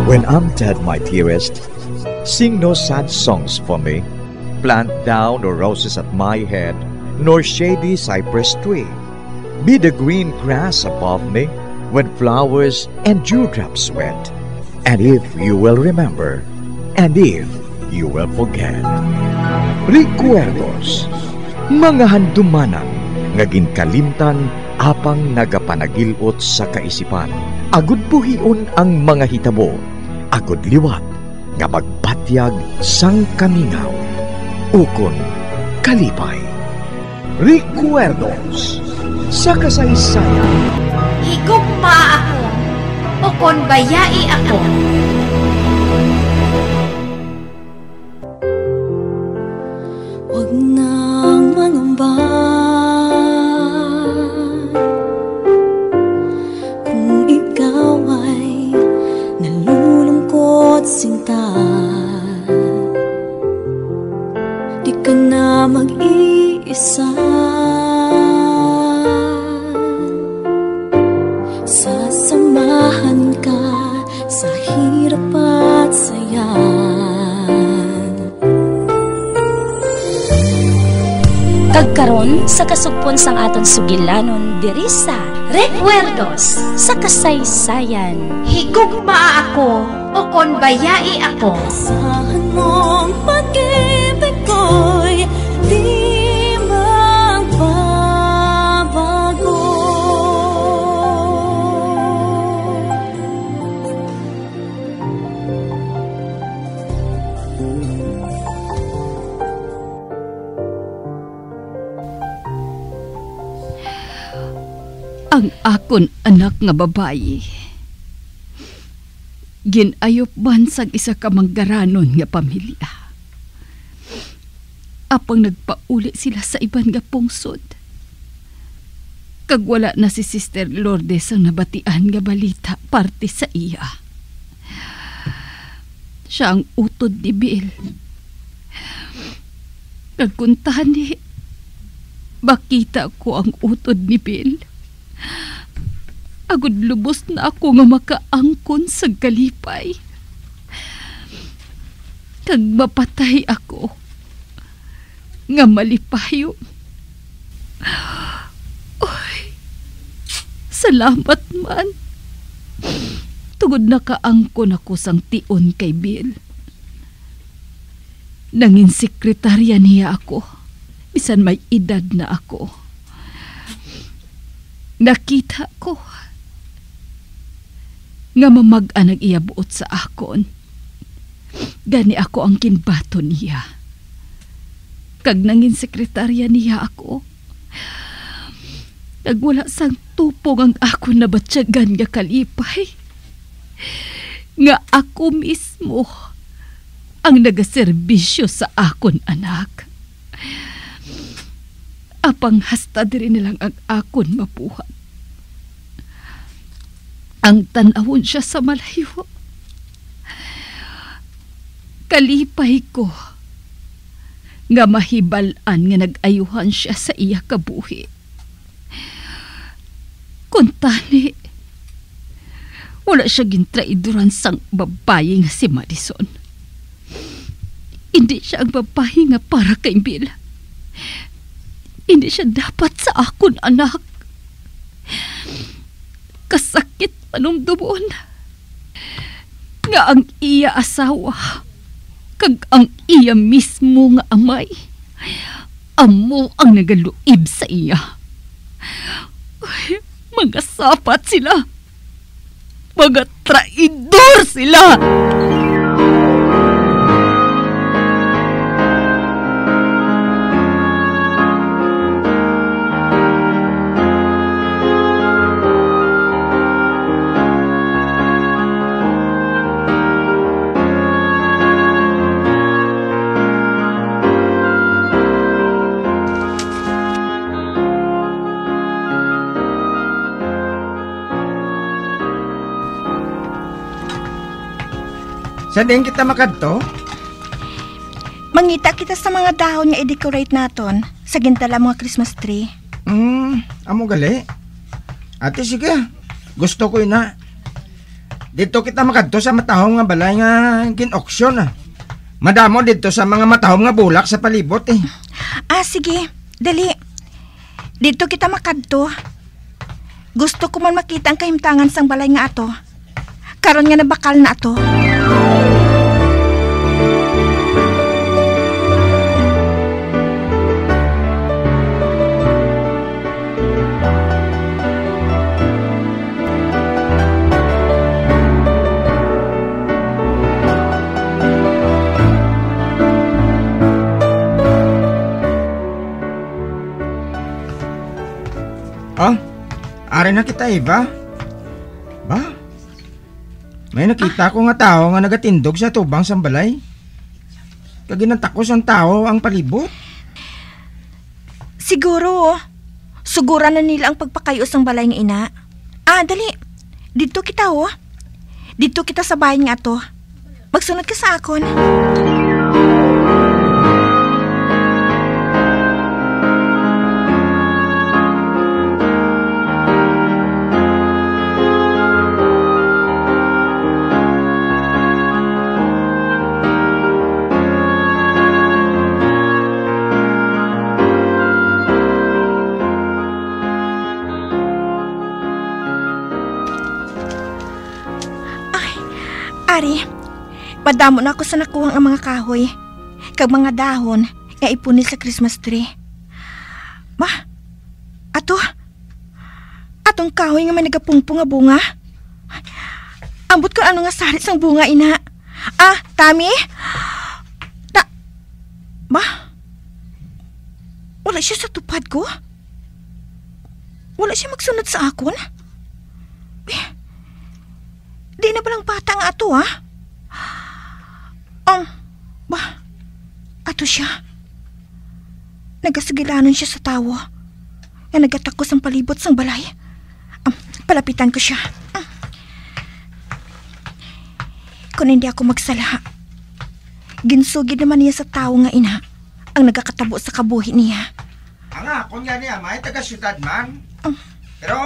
When I'm dead, my dearest, sing no sad songs for me. Plant down no roses at my head, nor shady cypress tree. Be the green grass above me, when flowers and dewdrops wet. And if you will remember, and if you will forget. Recuerdos, mga handumanan, nga ginkalimtan, apang nagapanagilot sa kaisipan. Agud buhion ang mga hitabo, agud liwat, nga magpatyag sang kamingaw. Ukon kalipay. Recuerdos, sa kasaysayan. Higugma ako, ukon bayai ako. Huwag nang mangamba kung ikaw ay nalulungkot sinta. Di ka na mag-iisa. Sasamahan ka sa hirap at saya. Kagkaron sa kasugpon sang aton sugilanon diri sa Recuerdos sa kasaysayan. Higugma ako, ukon bayai ako. Asahan mong pag-ibig ko'y di magbabago. Ang akon anak nga babayi, ginayop bansag isa ka manggaranon nga pamilya. Apang nagpauli sila sa iban nga pungsod. Kag wala na si Sister Lourdes ang nabatian nga balita parte sa iya. Siya ang utod ni Bill. Nagkuntahan ni, bakita ko ang utod ni Bill. Agud lubos na ako nga makaangkon sa kalipay. Kag mapatay ako nga malipayo. Oy, salamat man. Tugod nakaangkon ako sang tion kay Bill. Nangin sekretarya niya ako, bisan may edad na ako. Nakita ko nga mamag-a nag-iyabuot sa akon. Gani ako ang kinbato niya. Kag nangin sekretarya niya ako, nagwala sang tupong ang akon na batyagan nga kalipay. Nga ako mismo ang nagaserbisyo sa akon anak. Apang hasta diri nilang ang akon mabuhat. Ang tanawon siya sa malayo. Kalipay ko nga mahibalan nga nag-ayuhan siya sa iya kabuhi. Kuntani, wala siya gintraiduran sang babae nga si Madison. Hindi siya ang babae nga para kay Bill. Hindi siya dapat sa akon anak. Kasakit panumdumon nga ang iya asawa kag ang iya mismo nga amay amo ang nagaluib sa iya. Ay, mga sapat sila, mga traidor sila. Saan din kita makadto? Mangita kita sa mga dahon nga i-decorate naton sa gintala mga Christmas tree. Amo gali. Ate, sige. Gusto ko na. dito kita makadto sa matahom nga balay nga gin-auction Madamo dito sa mga matahom nga bulak sa palibot Sige, dali. Dito kita makadto. Gusto ko man makita ang kahimtangan sang balay nga ato. Karon nga nabakal na ato. Ari na kita Eva. Ba? May nakita ko nga tao nga nagatindog sa tubang sambalay. Kaginantakos ang tao ang palibot. Siguro. Sugura na nila ang pagpakayo sang balay nga ina. Dali. Dito kita Dito kita sa bahay nga to. Magsunod ka sa akon. Ari, padamo na ako sa nakuhang ang mga kahoy. Kag mga dahon nga ipunil sa Christmas tree. Atong kahoy nga may nagapungpong nga bunga. Ambot ko ano nga sarit sang bunga ina. Tami? Wala siya sa tupad ko? Wala siya magsunod sa akon? Di na balang bata nga ato, Ato siya. Nagasigilanon siya sa tawo. Nga nagatakos ang palibot sang balay. Palapitan ko siya. Kung hindi ako magsala, ginsugid naman niya sa tawo nga ina ang nagakatabo sa kabuhi niya. Kung yan niya, may taga-syudad man. Pero,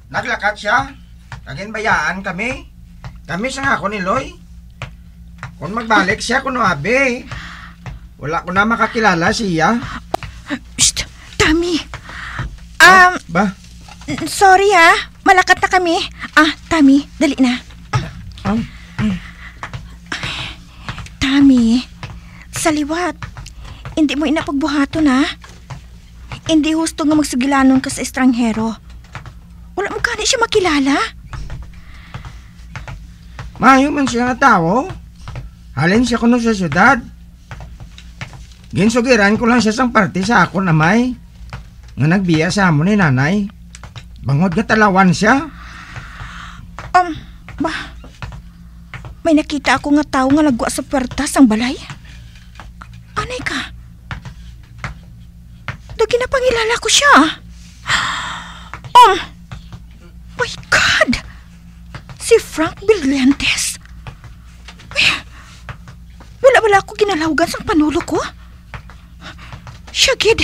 naglakat siya. Naginbayaan kami. Kami sa ako ni Loy. Kung magbalik siya, kuno abi. Wala ko na makakilala siya. Shh! Tami! Ba? Sorry malakat na kami. Tami, dali na. Tami, sa liwat, hindi mo inapagbuhaton Hindi husto nga magsigilanon ka sa estranghero. Wala mo kani siya makilala. Mayo man siya nga tao. Halin siya kuno sa syudad. Ginsugiran ko lang siya sang parte sa ako na may. Nga nagbiya sa amo ni nanay. Bangod nga talawan siya. May nakita ako nga tao nga nagwa sa puwerta sang balay. Anay ka? Dagi na pangilala ko siya. My God! Si Frank Brillantes. Wala ako ginalawgan sang panulo ko. Siya gid.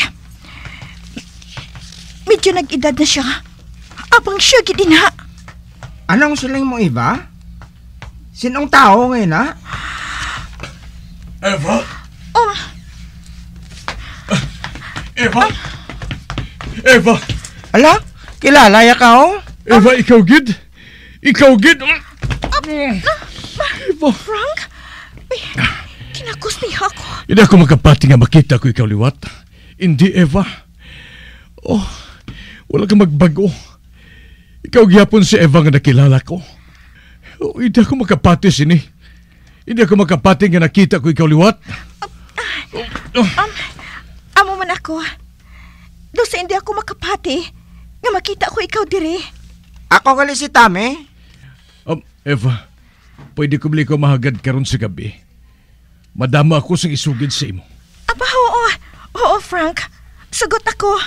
Medyo nag-edad na siya. Abang siya gid ina. Anong siling mo iba? Sinong tao ngayon Eva? Eva? Ala? Kilala ya ka Eva, ikaw gid? Ikaw gid? Eva? Frank? Kinakos niya ako. Hindi ako magkapati nga makita ko ikaw liwat. Hindi, Eva. Wala kang magbago. Ikaw gyapon si Eva nga nakilala ko. Hindi ako makapati sini. Hindi ako makapati nga nakita ko ikaw liwat. Amo man ako. Doon sa hindi ako makapati nga makita ko ikaw diri. Ako gali si Tami. Eva, pwede ko bili ko mahagad karon sa gabi. Madama ako sang isugid sa imo. Oo, Frank. Sagot ako.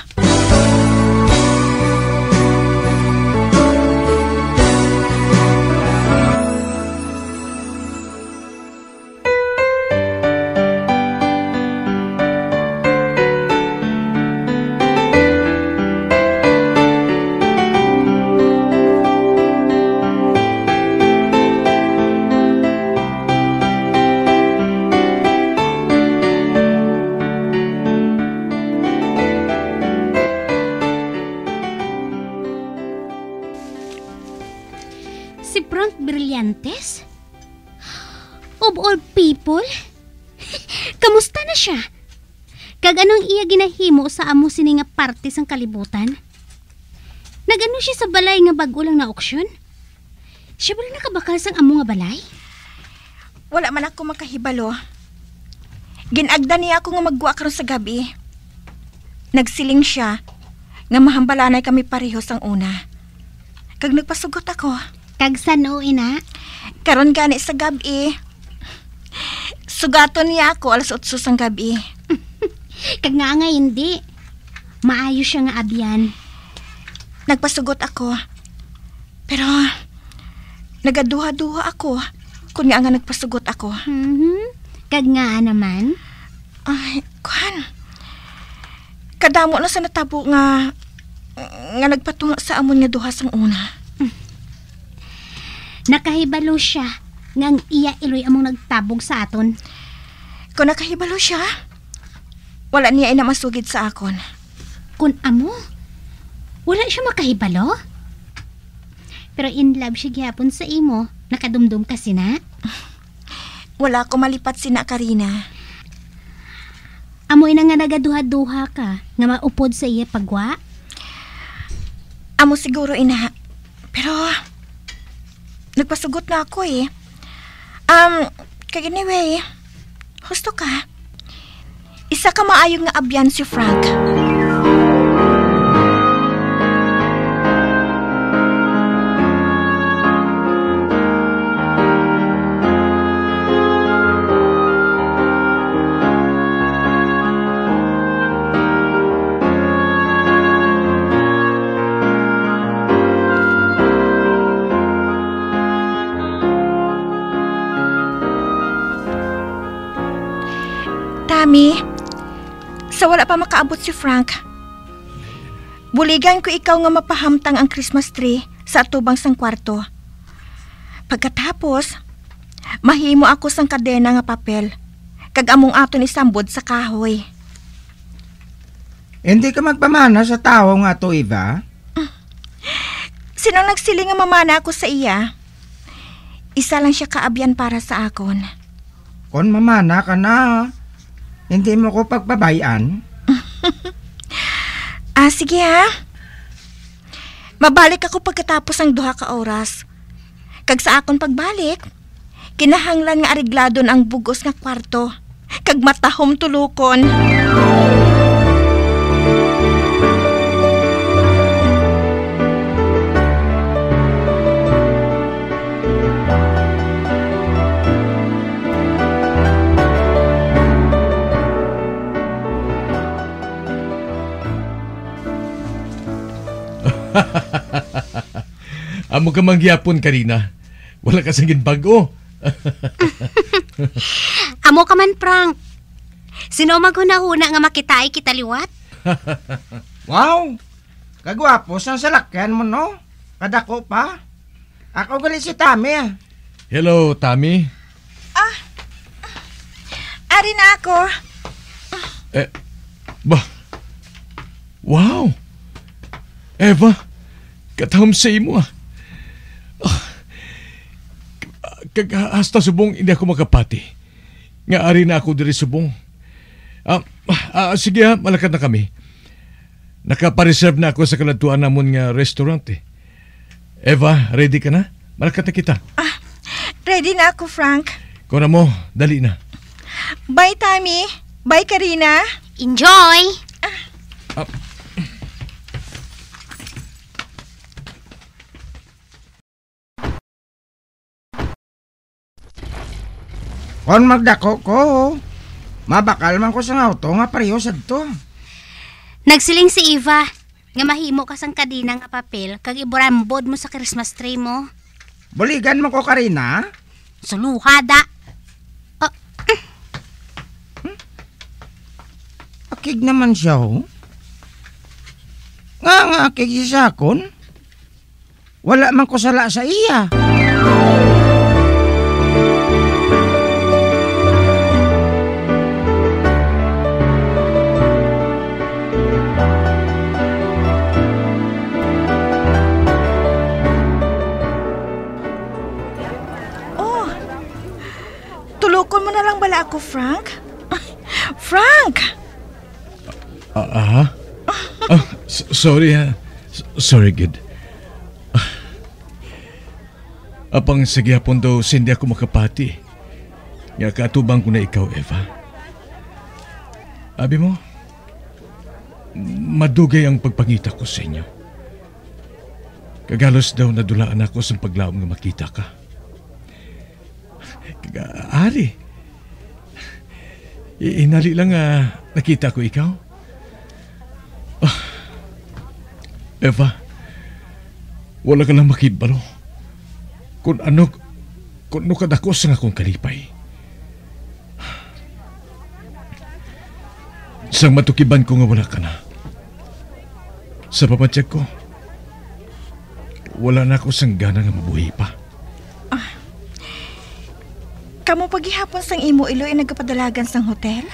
Si Frank Brillantes? Of all people? Kamusta na siya? Kag anong iya ginahimo sa amo sini nga parte sang kalibutan? Nagano siya sa balay nga bag-o lang na auksyon? Siya ba nakabakal sang amo nga balay? Wala man ako makahibalo. Ginagda niya ako nga magguwa karon sa gabi. Nagsiling siya nga mahambalanay kami pareho sang una. Kag nagpasugot ako. Kag sano ina? Karon gani sa gabi. Sugaton niya ako alas 8 sang gabi. Kag nga hindi. Maayo siya nga abyan. Nagpasugot ako. Pero nagaduha-duha ako kung nga nagpasugot ako. Kag nga naman? Ay, kuhan. Kadamo na sa natabo nga nagpatunga sa amon nga duha sang una. Nakahibalo siya ngang iya iloy among nagtabog sa aton. Kung nakahibalo siya, wala niya inamasugid sa akon. Kung amo, wala siya makahibalo? Pero in love siya gyapon sa imo, nakadumdum ka sina? Wala ko malipat sina, Karina. Amoy na nga nagaduha-duha ka nga maupod sa iya pagwa? Amo siguro, ina. Pero nagpasugot na ako eh. Kag anyway, husto ka. Isa ka maayong nga abyan si Frank. Tami, sa wala pa makaabot si Frank, buligan ko ikaw nga mapahamtang ang Christmas tree sa atubang sang kwarto. Pagkatapos, mahimo ako sang kadena nga papel, kag among aton isambod sa kahoy. Hindi ka magpamana sa tao nga to, Eva? Sinong nagsiling nga mamana ako sa iya? Isa lang siya kaabyan para sa akon. Kon mamana ka na, hindi mo ko pagbabayan? Sige ha. Mabalik ako pagkatapos ang duha ka oras. Kag sa akon pagbalik, kinahanglan nga arigladon ang bugos nga kwarto. Kag matahom tulukon. Amo ka mangyapon, Karina. Wala ka sagin bago. Amo ka man, Frank. Sino maghuna-huna nga makitaay kita liwat? Wow! Kagwapos ang salakyan mo, no? Kadako pa. Ako gali si Tami, ah. Hello, Tami. Ari na ako. Wow! Eva, katahom sa imo ah. Hasta subong hindi ako makapati. Nga ari na ako diri subong. Sige ha, malakad na kami. Nakapareserve na ako sa kalatuan namon nga restaurant eh. Eva, ready ka na? Malakad na kita. Ready na ako, Frank. Kung na mo, dali na. Bye, Tami. Bye, Karina. Enjoy! Kon magdako ko, mabakal man ko sa auto nga pareho sa to. Nagsiling si Eva nga mahimo ka sang kadina nga papel kag iburambod mo sa Christmas tree mo. Buligan mo ko, Karina? Suluhada. Akig naman siya, oh. Nga akig siya sakon. Wala man ko sala sa iya. mo na lang bala ako, Frank? Frank! Sorry ha. Sorry, Gid. Apang sa gihapon daw, hindi ako makapati. Nga katubang ko na ikaw, Eva. Abi mo, madugay ang pagpangita ko sa inyo. Kagalos daw nadulaan ako sa paglaom nga makita ka. Ari, inali lang nakita ko ikaw. Eva, wala ka lang makibalo. Kung ano kadako sa akong kalipay. Sang matukiban ko nga wala ka na. Sa papatsyak ko, wala na ako sang gana nga mabuhi pa. Kamu paghihapon sang imo Iloy nagkapadalagan sang hotel?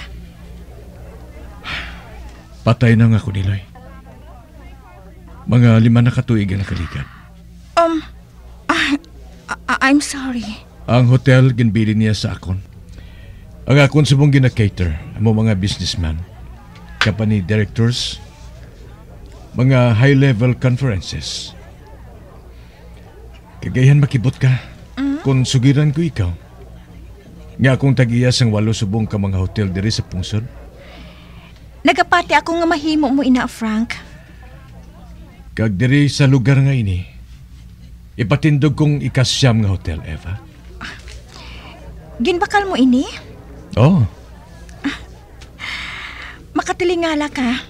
Patay na nga ako, Niloy. Mga 5 na katuig na kalikan. I'm sorry. Ang hotel, ginbili niya sa akon. Ang akon subong gina-cater, ang mga businessman, company directors, mga high-level conferences. Kagayan makibot ka, kung sugiran ko ikaw. Nga akong tag-iya sang 8 subong ka mga hotel diri sa pungsod. Nagapati ako nga mahimo mo ina, Frank. Kag diri sa lugar nga ini, ipatindog kong ikasyam nga hotel, Eva. Ginbakal mo ini? Oo. Makatilingala ka.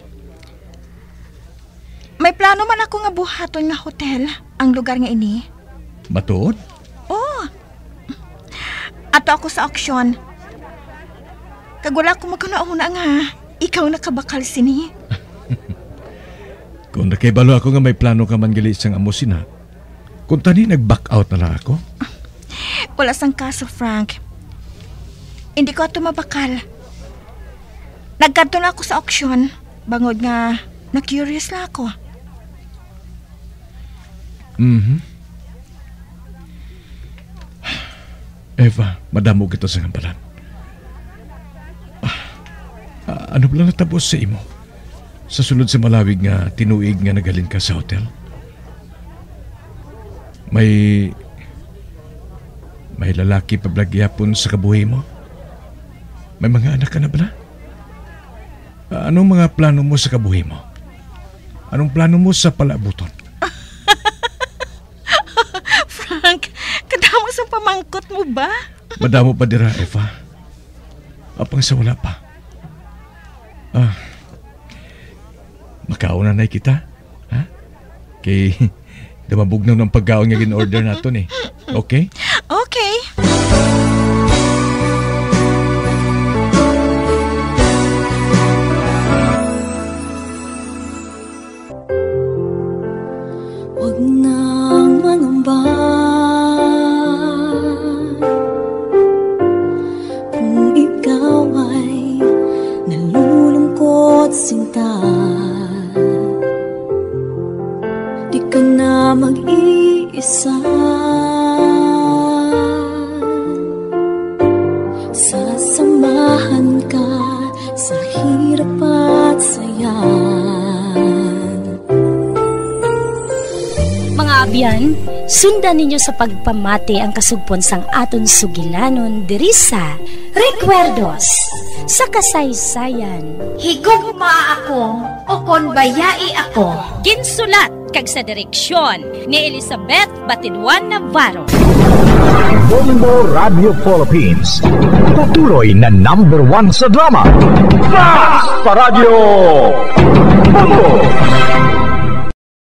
May plano man ako nga buhaton nga hotel ang lugar nga ini. Matuod? Oo. Ato ako sa auksyon. Kag wala ko magkunauna nga ikaw nakabakal sini. Kung nakibalo ako nga may plano ka man gali isang amosina, kung tani nag-back out na lang ako? Wala sang kaso, Frank. Hindi ko ato mabakal. Nagkanto na ako sa auksyon, bangod nga na-curious na ako. Eva, madamo kita sa gambalan. Ano pala natapos sa imo? Sa sulod sa malawig nga tinuig nga nagalin ka sa hotel? May lalaki pablagyapon sa kabuhi mo? May mga anak ka na ba? Anong mga plano mo sa kabuhi mo? Anong plano mo sa palabuton? Frank, kadamo sa pamangkot mo ba? Madamo pa dira, Eva. Apang sa wala pa. Makauna na kita. Ha? Kay damabugnaw ng pagkaon nga gin-order naton eh. Okay? Okay. Huwag nang mangamba kung ikaw ay nalulungkot sinta. Di ka na mag-iisa. Sasamahan ka sa hirap at saya. Mga abyan, sundan ninyo sa pagpamati ang kasugpon sang aton sugilanon diri sa Recuerdos sa kasaysayan. Higugma ako o kon bayai ako. Ginsulat kag sa direksyon ni Elizabeth Batiduan Navarro. Bombo Radio Philippines. Patuloy na #1 sa drama. Sa Radio Bombo!